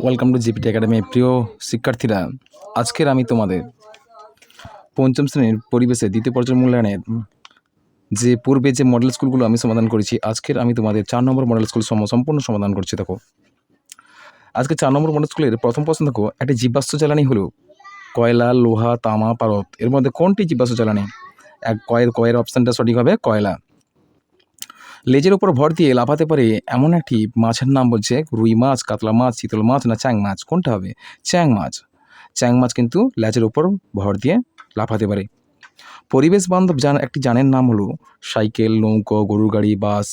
Welcome to GPT academy. প্রিয় শিক্ষার্থীরা, আজকের আমি তোমাদের পঞ্চম শ্রেণীর পরিবেশে দ্বিতীয় পর্যায়ের মূল্যায়নের যে পূর্বে যে মডেল স্কুলগুলো আমি সমাধান করেছি, আজকের আমি তোমাদের 4 নম্বর মডেল স্কুল সম্পূর্ণ সমাধান করছি। দেখো, আজকে 4 নম্বর মডেল স্কুলের প্রথম প্রশ্ন দেখো, একটি জীবাশ্ম জ্বালানি হলো কয়লা, লোহা, তামা, পারদ। এর মধ্যে কোনটি জীবাশ্ম জ্বালানি? কয়ের অপশানটা সঠিক হবে কয়লা। লেজের উপর ভর দিয়ে লাফাতে পারে এমন একটি মাছের নাম বলছে, রুই মাছ, কাতলা মাছ, চিতল মাছ না চ্যাং মাছ? কোনটা হবে? চ্যাং মাছ। চ্যাং মাছ কিন্তু লেজের উপর ভর দিয়ে লাফাতে পারে। পরিবেশ বান্ধব একটি যানের নাম হলো সাইকেল, নৌকো, গরুর গাড়ি, বাস।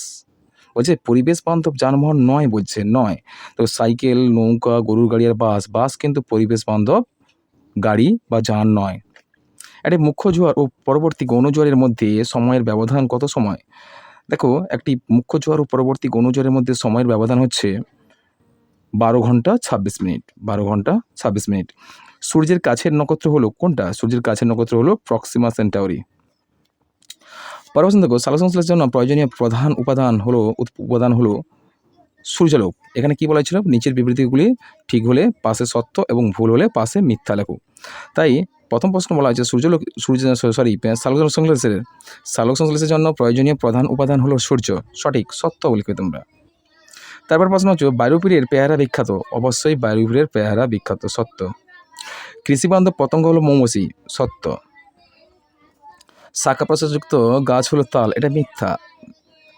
বলছে পরিবেশ বান্ধব যানবাহন নয়, বলছে নয়। তো সাইকেল, নৌকা, গরুর গাড়ি আর বাস কিন্তু পরিবেশ বান্ধব গাড়ি বা যান নয়। একটি মুখ্য জোয়ার ও পরবর্তী গৌণ জোয়ারের মধ্যে সময়ের ব্যবধান কত সময়? দেখো, একটি মুখ্য জোয়ার ও পরবর্তী গৌণ জোয়ারের মধ্যে সময়ের ব্যবধান হচ্ছে 12 ঘন্টা 26 মিনিট। 12 ঘন্টা 26 মিনিট। সূর্যের কাছের নক্ষত্র হলো কোনটা? সূর্যের কাছের নক্ষত্র হলো প্রক্সিমা সেন্টাউরি। পরবর্তী দেখো, সালোক সংশ্লেষের জন্য প্রয়োজনীয় প্রধান উপাদান হলো সূর্যালোক। এখানে কি বলা হয়েছিল? নিচের বিবৃতিগুলি ঠিক হলে পাশে সত্য এবং ভুল হলে পাশে মিথ্যা লেখো। তাই প্রথম প্রশ্ন বলা হয়েছে সালোক সংশ্লেষের জন্য প্রয়োজনীয় প্রধান উপাদান হলো সূর্য। সঠিক, সত্য লিখবে তোমরা। তারপর প্রশ্ন হচ্ছে বায়ুপীরের পেয়ারা বিখ্যাত। অবশ্যই বায়ুপীরের পেয়ারা বিখ্যাত, সত্য। কৃষিবান্ধব পতঙ্গ হলো মৌমাছি, সত্য। শাখা প্রশাখযুক্ত গাছ হলো তাল, এটা মিথ্যা।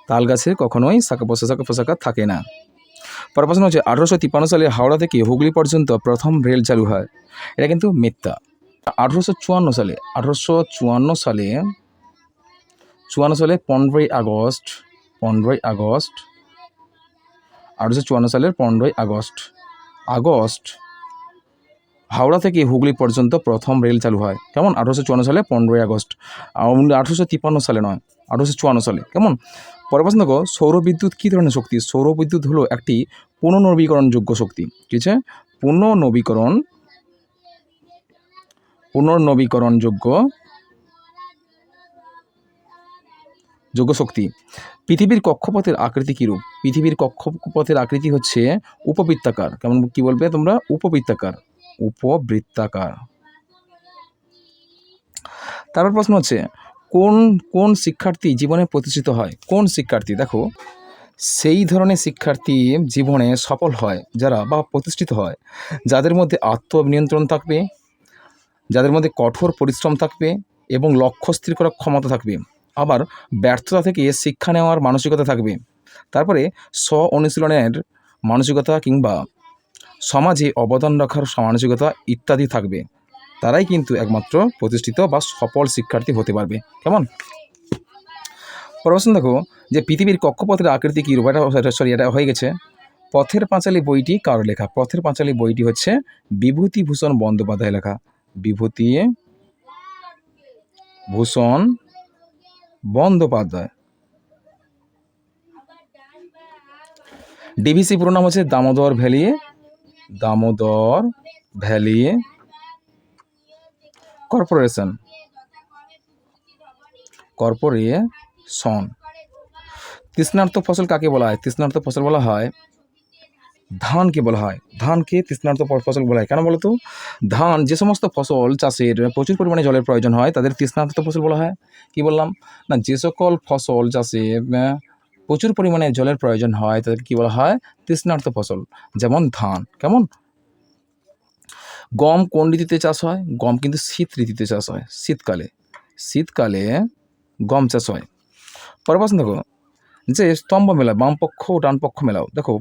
তাল গাছে কখনোই শাখা প্রশাখা থাকে না। পরের প্রশ্ন হচ্ছে 1853 সালে হাওড়া থেকে হুগলি পর্যন্ত প্রথম রেল চালু হয়, এটা কিন্তু মিথ্যা। 1854 সালে 15ই আগস্ট 1854 সালের 15ই আগস্ট হাওড়া থেকে হুগলি পর্যন্ত প্রথম রেল চালু হয়। কেমন? 1854 সালে 15ই আগস্ট। 1853 সালে নয়, 1854 সালে। কেমন? পরের প্রশ্ন দেখো, সৌরবিদ্যুৎ কী ধরনের শক্তি? সৌরবিদ্যুৎ হলো একটি পুনর্নবীকরণযোগ্য শক্তি। কী আছে? পুনর্নবীকরণযোগ্য শক্তি। পৃথিবীর কক্ষপথের আকৃতি কীরূপ? পৃথিবীর কক্ষপথের আকৃতি হচ্ছে উপবৃত্তাকার। কেমন? কি বলবে তোমরা? উপবৃত্তাকার। তারপর প্রশ্ন হচ্ছে কোন শিক্ষার্থী জীবনে প্রতিষ্ঠিত হয়? কোন শিক্ষার্থী? দেখো, সেই ধরনের শিক্ষার্থী জীবনে সফল হয় যারা বা প্রতিষ্ঠিত হয় যাদের মধ্যে আত্মনিয়ন্ত্রণ থাকবে, যাদের মধ্যে কঠোর পরিশ্রম থাকবে এবং লক্ষ্য স্থির করার ক্ষমতা থাকবে, আবার ব্যর্থতা থেকে শিক্ষা নেওয়ার মানসিকতা থাকবে, তারপরে স্ব অনুশীলনের মানসিকতা কিংবা সমাজে অবদান রাখার মানসিকতা ইত্যাদি থাকবে। তারাই কিন্তু একমাত্র প্রতিষ্ঠিত বা সফল শিক্ষার্থী হতে পারবে। কেমন? প্রশ্ন দেখো, যে পৃথিবীর কক্ষপথের আকৃতি কী রূপ? এটা হয়ে গেছে। পথের পাঁচালী বইটি কার লেখা? পথের পাঁচালী বইটি হচ্ছে বিভূতিভূষণ বন্দ্যোপাধ্যায় লেখা। বিভূতিভূষণ বন্দ্যোপাধ্যায়। ডিভিসি পুরো নাম হচ্ছে দামোদর ভ্যালি কর্পোরেশন। তৃষ্ণার্ত ফসল কাকে বলা হয়? তৃষ্ণার্ত ফসল বলা হয় ধানকে বলা হয়। ধানকে তৃষ্ণার্ত ফসল বলা হয়। কেন বলো তো? ধান, যে সমস্ত ফসল চাষের প্রচুর পরিমাণে জলের প্রয়োজন হয় তাদের তৃষ্ণার্ত ফসল বলা হয়। কি বললাম না? যে সকল ফসল চাষে প্রচুর পরিমাণে জলের প্রয়োজন হয় তাদের কি বলা হয়? তৃষ্ণার্ত ফসল। যেমন ধান। কেমন? গম কোন ঋতুতে চাষ হয়? গম কিন্তু শীত ঋতুতে চাষ হয়, শীতকালে গম চাষ হয়। পরের প্রশ্ন দেখো, যে স্তম্ভ মেলা বাম পক্ষ ও ডান পক্ষ মেলাও। দেখো,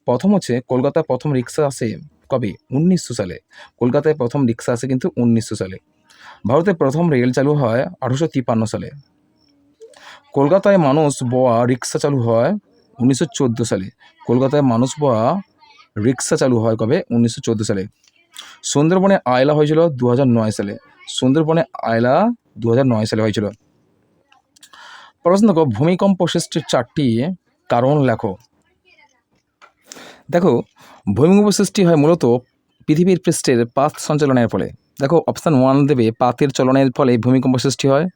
প্রথম হচ্ছে কলকাতায় প্রথম রিক্সা আসে কবে? 1900 সালে। কলকাতায় প্রথম রিক্সা আসে কিন্তু 1900 সালে। ভারতে প্রথম রেল চালু হয় 1853 সালে। কলকাতায় মানুষ বোয়া রিক্সা চালু হয় 1914 সালে। কলকাতায় মানুষ বোয়া রিক্সা চালু হয় কবে? 1914 সালে। সুন্দরবনে আয়লা হয়েছিল 2009 সালে। সুন্দরবনে আয়লা 2009 সালে হয়েছিল। প্রশ্ন দেখো, ভূমিকম্প সৃষ্টির 4টি কারণ লেখো। দেখো, ভূমিকম্প সৃষ্টি হয় মূলত পৃথিবীর পৃষ্ঠের পাত সঞ্চালনের ফলে। দেখো অপশান 1 দেবে পাতের চলনের ফলে ভূমিকম্প সৃষ্টি হয়,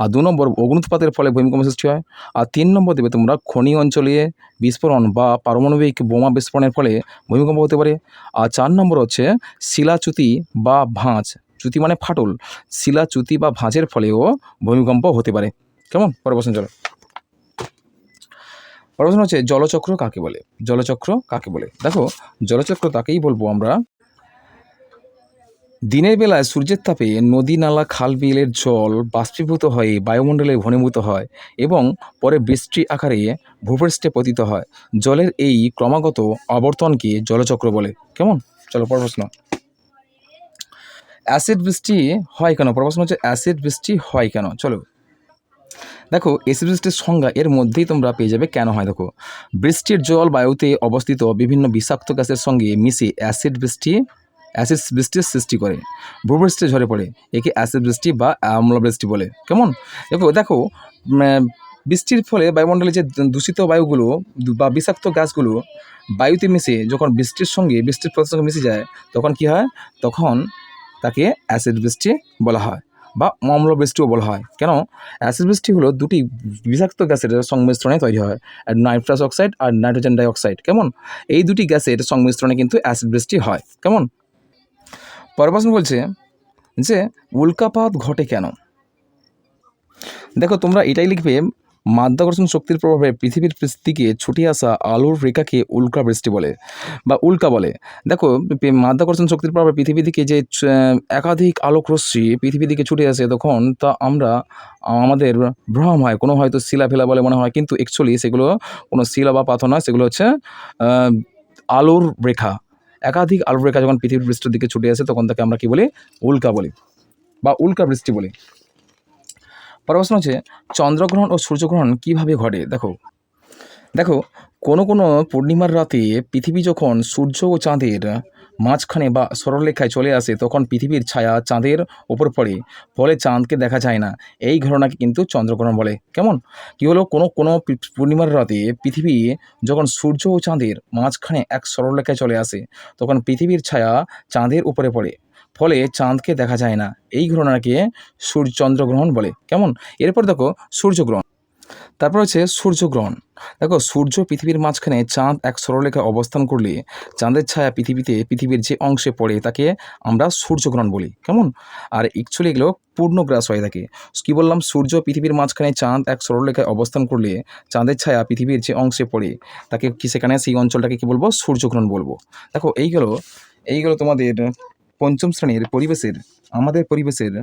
আর 2 নম্বর অগ্নুৎপাতের ফলে ভূমিকম্প সৃষ্টি হয়, আর 3 নম্বর দেবে তোমরা খনি অঞ্চলে বিস্ফোরণ বা পারমাণবিক বোমা বিস্ফোরণের ফলে ভূমিকম্প হতে পারে, আর 4 নম্বর হচ্ছে শিলাচ্যুতি বা ভাঁজ, চ্যুতি মানে ফাটল, শিলাচ্যুতি বা ভাঁজের ফলেও ভূমিকম্প হতে পারে। কেমন? পরের প্রশ্ন চলো। পরের প্রশ্ন হচ্ছে জলচক্র কাকে বলে? জলচক্র কাকে বলে? দেখো জলচক্র তাকেই বলবো আমরা দিনের বেলায় সূর্যের তাপে নদী নালা খাল বিলের জল বাষ্পীভূত হয়ে বায়ুমণ্ডলে ঘনীভূত হয় এবং পরে বৃষ্টি আকারে ভূপৃষ্ঠে পতিত হয়। জলের এই ক্রমাগত আবর্তনকে জলচক্র বলে। কেমন? চলো পরের প্রশ্ন। অ্যাসিড বৃষ্টি হয় কেন? পরের প্রশ্ন হচ্ছে অ্যাসিড বৃষ্টি হয় কেন? চলো দেখো অ্যাসিড বৃষ্টির সংজ্ঞা এর মধ্যেই তোমরা পেয়ে যাবে কেন হয়। দেখো বৃষ্টির জল বায়ুতে অবস্থিত বিভিন্ন বিষাক্ত গ্যাসের সঙ্গে মিশে অ্যাসিড বৃষ্টির সৃষ্টি করে, ভূপৃষ্ঠে ঝরে পড়ে। একে অ্যাসিড বৃষ্টি বা অম্লবৃষ্টি বলে। কেমন? দেখো দেখো বৃষ্টির ফলে বায়ুমণ্ডলে যে দূষিত বায়ুগুলো বা বিষাক্ত গ্যাসগুলো বায়ুতে মিশে যখন বৃষ্টির প্রতির সঙ্গে মিশে যায় তখন কি হয়? তখন তাকে অ্যাসিড বৃষ্টি বলা হয় বা অম্ল বৃষ্টিও বলা হয়। কেন? অ্যাসিড বৃষ্টি হলো দুটি বিষাক্ত গ্যাসের সংমিশ্রণে তৈরি হয়, নাইট্রাস অক্সাইড আর নাইট্রোজেন ডাইঅক্সাইড। কেমন? এই দুটি গ্যাসের সংমিশ্রণে কিন্তু অ্যাসিড বৃষ্টি হয়। কেমন? পরের প্রশ্ন বলছে যে উল্কাপাত ঘটে কেন? দেখো তোমরা এটাই লিখবে মাধ্যাকর্ষণ শক্তির প্রভাবে পৃথিবীর দিকে ছুটে আসা আলোর রেখাকে উল্কা বৃষ্টি বলে বা উল্কা বলে। দেখো মাধ্যাকর্ষণ শক্তির প্রভাবে পৃথিবীর দিকে যে একাধিক আলোক রশ্মি পৃথিবীর দিকে ছুটে আসে তখন তা আমরা আমাদের ভ্রম হয়, কোনো হয়তো শিলা ফেলা বলে মনে হয়, কিন্তু অ্যাকচুয়ালি সেগুলো কোনো শিলা বা পাথর নয়, সেগুলো হচ্ছে আলোর রেখা। একাধিক আলোর রেখা যখন পৃথিবীর পৃষ্ঠের দিকে ছুটে আসে তখন তাকে আমরা কি বলি? উল্কা বলি বা উল্কা বৃষ্টি বলি। পরের প্রশ্ন হচ্ছে চন্দ্রগ্রহণ ও সূর্যগ্রহণ কিভাবে ঘটে? দেখো দেখো কোনো কোনো পূর্ণিমার রাতে পৃথিবী যখন সূর্য ও চাঁদের মাঝখানে বা সরলরেখায় চলে আসে তখন পৃথিবীর ছায়া চাঁদের ওপর পড়ে, ফলে চাঁদকে দেখা যায় না। এই ঘটনাকে কিন্তু চন্দ্রগ্রহণ বলে। কেমন? কি হলো? কোনো কোনো পূর্ণিমার রাতে পৃথিবী যখন সূর্য ও চাঁদের মাঝখানে এক সরলরেখায় চলে আসে তখন পৃথিবীর ছায়া চাঁদের উপরে পড়ে, ফলে চাঁদকে দেখা যায় না। এই ঘটনাকে চন্দ্রগ্রহণ বলে। কেমন? এরপর দেখো সূর্যগ্রহণ। তারপর হচ্ছে সূর্যগ্রহণ। দেখো সূর্য পৃথিবীর মাঝখানে চাঁদ এক সরলরেখায় অবস্থান করলে চাঁদের ছায়া পৃথিবীর যে অংশে পড়ে তাকে আমরা সূর্যগ্রহণ বলি। কেমন? আর অ্যাকচুয়ালি এগুলো পূর্ণগ্রাস হয়ে থাকে। কী বললাম? সূর্য পৃথিবীর মাঝখানে চাঁদ এক সরলরেখায় অবস্থান করলে চাঁদের ছায়া পৃথিবীর যে অংশে পড়ে তাকে কি সেখানে সেই অঞ্চলটাকে কী বলবো? সূর্যগ্রহণ বলবো। দেখো এইগুলো তোমাদের পঞ্চম শ্রেণীর আমাদের পরিবেশের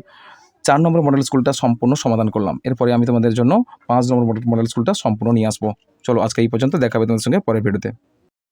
4 নম্বর মডেল স্কুলটা সম্পূর্ণ সমাধান করলাম। এরপরে আমি তোমাদের জন্য 5 নম্বর মডেল স্কুলটা সম্পূর্ণ নিয়ে আসবো। চলো আজকে এই পর্যন্ত, দেখা হবে তোমাদের সঙ্গে পরের ভিডিওতে।